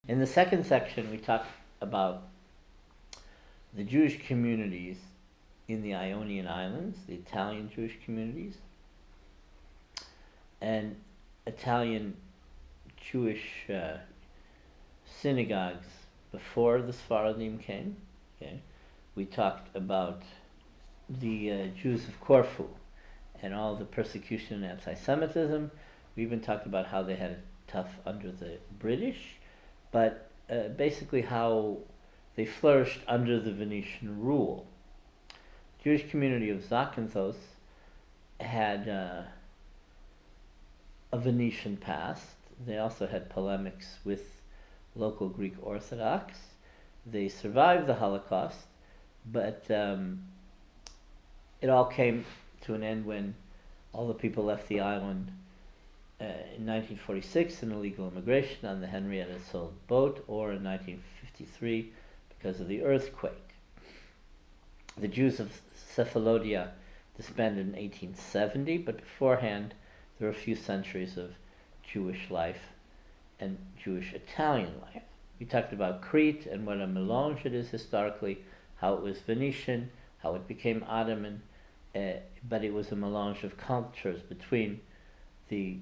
In the second section, we talk about the Jewish communities in the Ionian Islands, the Italian Jewish communities, and Italian Jewish synagogues before the Sephardim came. Okay, we talked about the Jews of Corfu and all the persecution and anti-Semitism. We even talked about how they had it tough under the British, but basically how they flourished under the Venetian rule. The Jewish community of Zakynthos had a Venetian past. They also had polemics with local Greek Orthodox. They survived the Holocaust, but it all came to an end when all the people left the island in 1946 in illegal immigration on the Henrietta Sewell boat, or in 1953 because of the earthquake. The Jews of Cephalodia disbanded in 1870, but beforehand there were a few centuries of Jewish life and Jewish Italian life. We talked about Crete and what a melange it is historically, how it was Venetian, how it became Ottoman, but it was a melange of cultures between the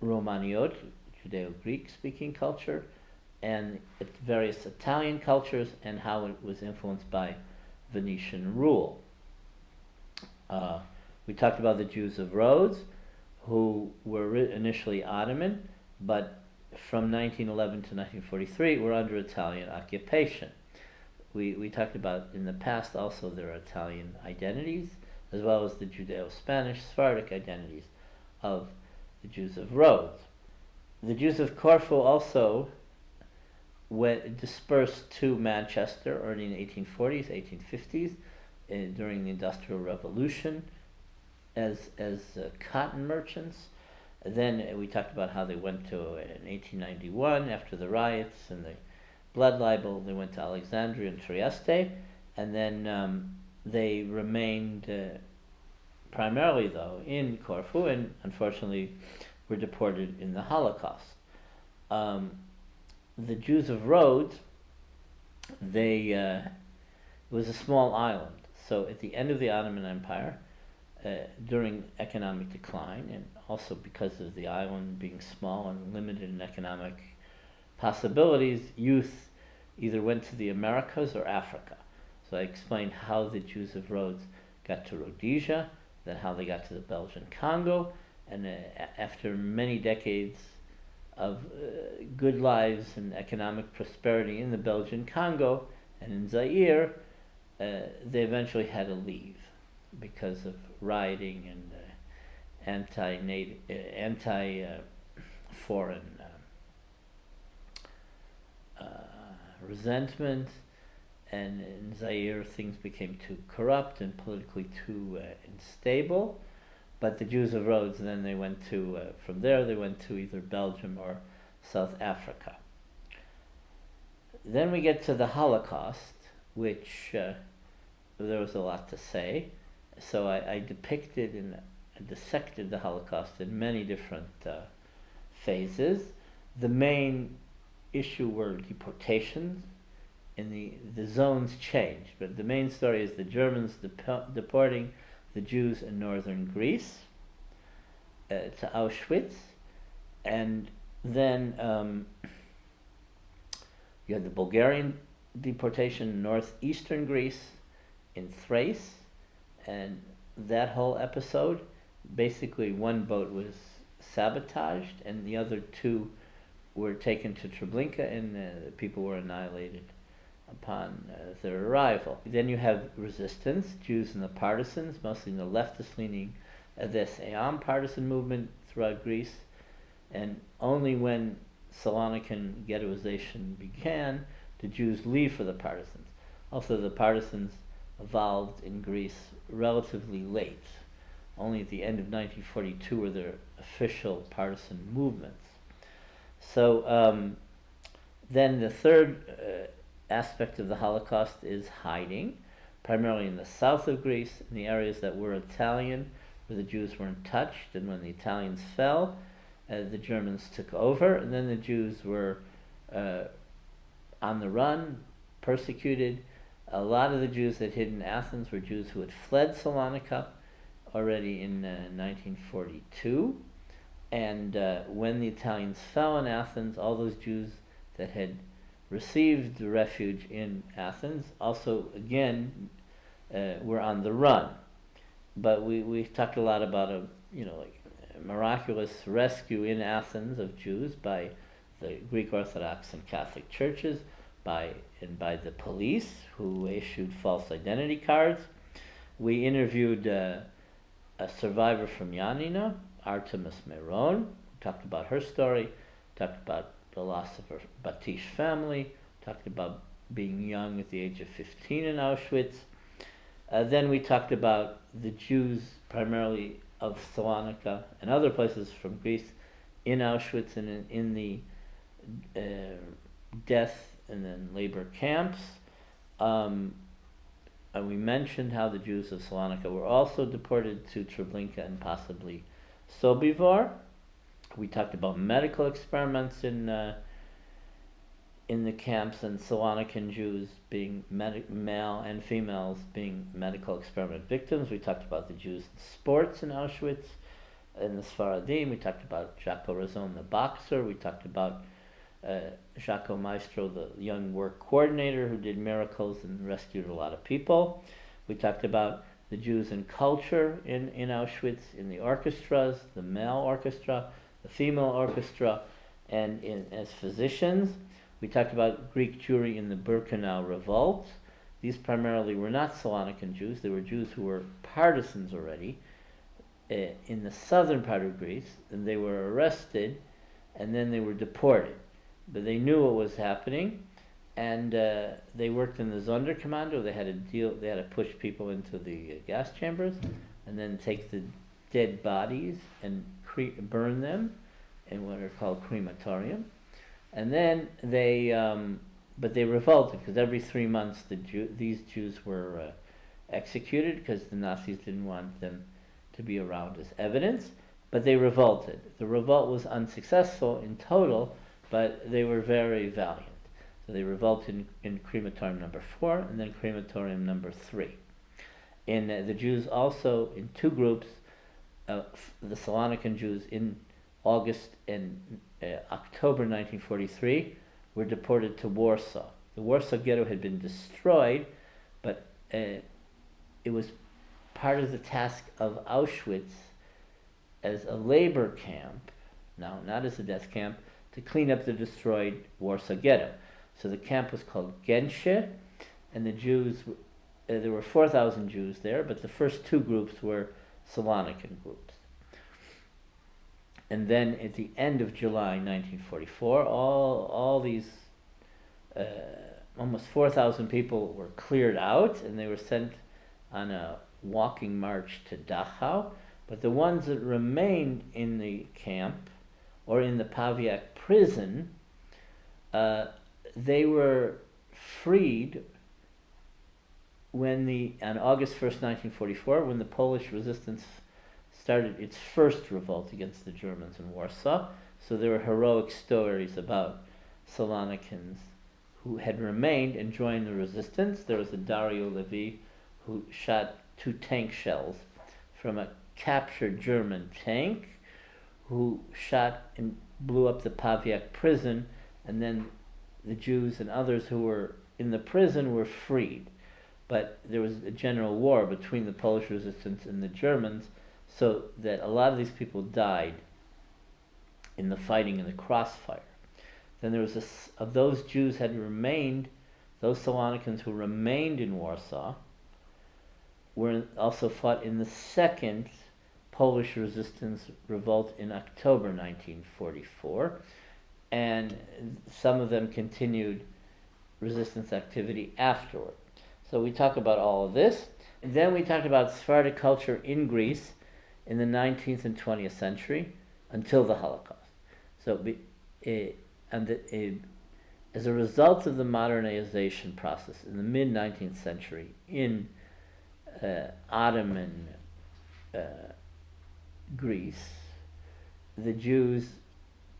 Romaniot, Judeo-Greek speaking culture, and various Italian cultures, and how it was influenced by Venetian rule. We talked about the Jews of Rhodes, who were initially Ottoman, but from 1911 to 1943 were under Italian occupation. We talked about in the past also their Italian identities, as well as the Judeo-Spanish Sephardic identities of the Jews of Rhodes. The Jews of Corfu also dispersed to Manchester early in the 1840s, 1850s, during the Industrial Revolution as cotton merchants. Then we talked about how they went to, in 1891, after the riots and the blood libel, they went to Alexandria and Trieste, and then they remained primarily, though, in Corfu, and unfortunately were deported in the Holocaust. The Jews of Rhodes, it was a small island. So at the end of the Ottoman Empire, during economic decline, and also because of the island being small and limited in economic possibilities, youth either went to the Americas or Africa. So I explained how the Jews of Rhodes got to Rhodesia, then how they got to the Belgian Congo, and after many decades of good lives and economic prosperity in the Belgian Congo and in Zaire, they eventually had to leave because of rioting and anti-foreign resentment, and in Zaire things became too corrupt and politically too unstable. But the Jews of Rhodes, then they went to, from there they went to either Belgium or South Africa. Then we get to the Holocaust, which there was a lot to say. So I depicted and dissected the Holocaust in many different phases. The main issue were deportations, and the zones changed, but the main story is the Germans deporting the Jews in northern Greece to Auschwitz, and then you had the Bulgarian deportation in northeastern Greece, in Thrace, and that whole episode, basically one boat was sabotaged and the other two were taken to Treblinka, and the people were annihilated upon their arrival. Then you have resistance, Jews and the partisans, mostly in the leftist-leaning Edess-Eam partisan movement throughout Greece, and only when Salonican ghettoization began did Jews leave for the partisans. Also, the partisans evolved in Greece relatively late. Only at the end of 1942 were there official partisan movements. So then the third aspect of the Holocaust is hiding, primarily in the south of Greece, in the areas that were Italian, where the Jews weren't touched, and when the Italians fell, the Germans took over, and then the Jews were on the run, persecuted. A lot of the Jews that hid in Athens were Jews who had fled Salonika already in 1942. And when the Italians fell in Athens, all those Jews that had received refuge in Athens also, again, were on the run. But we talked a lot about a miraculous rescue in Athens of Jews by the Greek Orthodox and Catholic churches, by the police who issued false identity cards. We interviewed a survivor from Yanina, Artemis Meron, talked about her story, talked about the loss of her Batish family, talked about being young at the age of 15 in Auschwitz. Then we talked about the Jews, primarily of Salonika and other places from Greece, in Auschwitz and in the death and then labor camps. And we mentioned how the Jews of Salonika were also deported to Treblinka and possibly Sobibor. We talked about medical experiments in the camps, and Salonican Jews being male and females being medical experiment victims. We talked about the Jews in sports in Auschwitz, in the Sfaradim. We talked about Jaco Razon, the boxer. We talked about Jaco Maestro, the young work coordinator who did miracles and rescued a lot of people. We talked about the Jews in culture in Auschwitz, in the orchestras, the male orchestra, the female orchestra, and as physicians. We talked about Greek Jewry in the Birkenau revolt. These primarily were not Salonican Jews. They were Jews who were partisans already in the southern part of Greece, and they were arrested, and then they were deported. But they knew what was happening, and they worked in the Sonderkommando. They had to push people into the gas chambers, and then take the dead bodies and burn them in what are called crematorium. And then but they revolted, because every 3 months these Jews were executed, because the Nazis didn't want them to be around as evidence. But they revolted. The revolt was unsuccessful in total, but they were very valiant. So they revolted in crematorium number 4 and then crematorium number 3. And the Jews also, in 2 groups, the Salonican Jews in August and October 1943 were deported to Warsaw. The Warsaw Ghetto had been destroyed, but it was part of the task of Auschwitz as a labor camp, now not as a death camp, to clean up the destroyed Warsaw Ghetto. So the camp was called Gęsie, and the Jews, there were 4,000 Jews there, but the first 2 groups were Salonican groups. And then at the end of July 1944, all these almost 4,000 people were cleared out, and they were sent on a walking march to Dachau. But the ones that remained in the camp or in the Pawiak prison, they were freed on August 1st, 1944, when the Polish resistance started its first revolt against the Germans in Warsaw. So there were heroic stories about Salonicans who had remained and joined the resistance. There was a Dario Levi who shot 2 tank shells from a captured German tank, who shot and blew up the Pawiak prison, and then the Jews and others who were in the prison were freed. But there was a general war between the Polish resistance and the Germans, so that a lot of these people died in the fighting in the crossfire. Then there was of those Jews had remained, those Salonicans who remained in Warsaw were also fought in the second Polish resistance revolt in October 1944, and some of them continued resistance activity afterward. So we talk about all of this, and then we talked about Sephardic culture in Greece in the 19th and 20th century until the Holocaust. So, as a result of the modernization process in the mid-19th century in Ottoman Greece, the Jews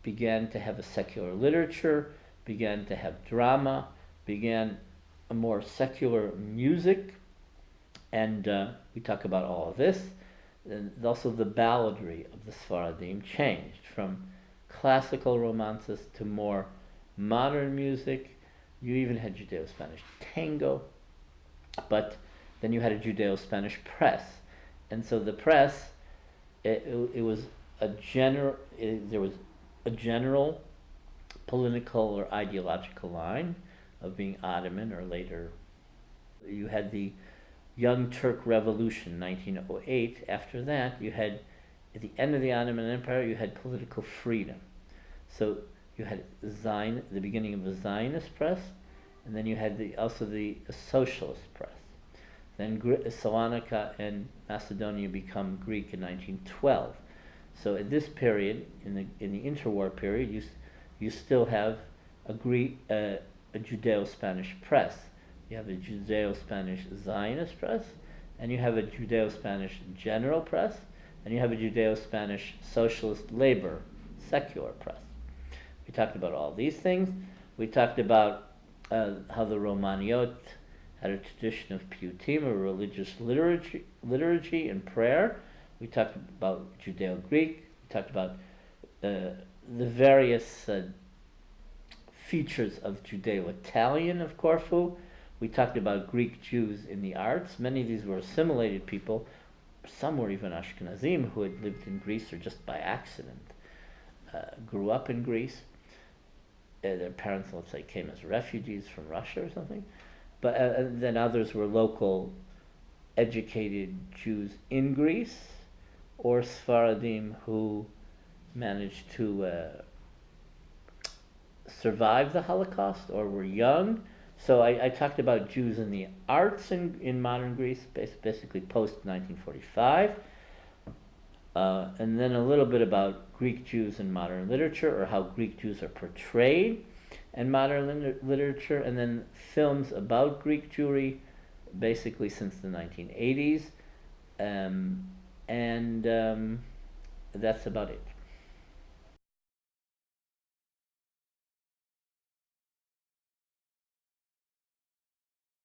began to have a secular literature. began to have drama, began a more secular music, and we talk about all of this. And also the balladry of the Sfaradim changed from classical romances to more modern music. You even had Judeo-Spanish tango, but then you had a Judeo-Spanish press, and so the press, it was a general. There was a general political or ideological line of being Ottoman, or later you had the Young Turk Revolution, 1908. After that, you had, at the end of the Ottoman Empire, you had political freedom. So you had the beginning of the Zionist press, and then you had also the socialist press. Then Salonika and Macedonia become Greek in 1912. So at this period, in the interwar period, you still have a Judeo-Spanish press. You have a Judeo-Spanish Zionist press, and you have a Judeo-Spanish general press, and you have a Judeo-Spanish socialist labor secular press. We talked about all these things. We talked about how the Romaniot had a tradition of piyutim, or religious liturgy and prayer. We talked about Judeo-Greek. We talked about the various features of Judeo-Italian of Corfu. We talked about Greek Jews in the arts. Many of these were assimilated people. Some were even Ashkenazim who had lived in Greece or just by accident grew up in Greece. Their parents, let's say, came as refugees from Russia or something. But then others were local educated Jews in Greece, or Sfaradim who managed to survive the Holocaust or were young. So I talked about Jews in the arts in modern Greece, basically post-1945, and then a little bit about Greek Jews in modern literature, or how Greek Jews are portrayed in modern literature, and then films about Greek Jewry, basically since the 1980s, and that's about it.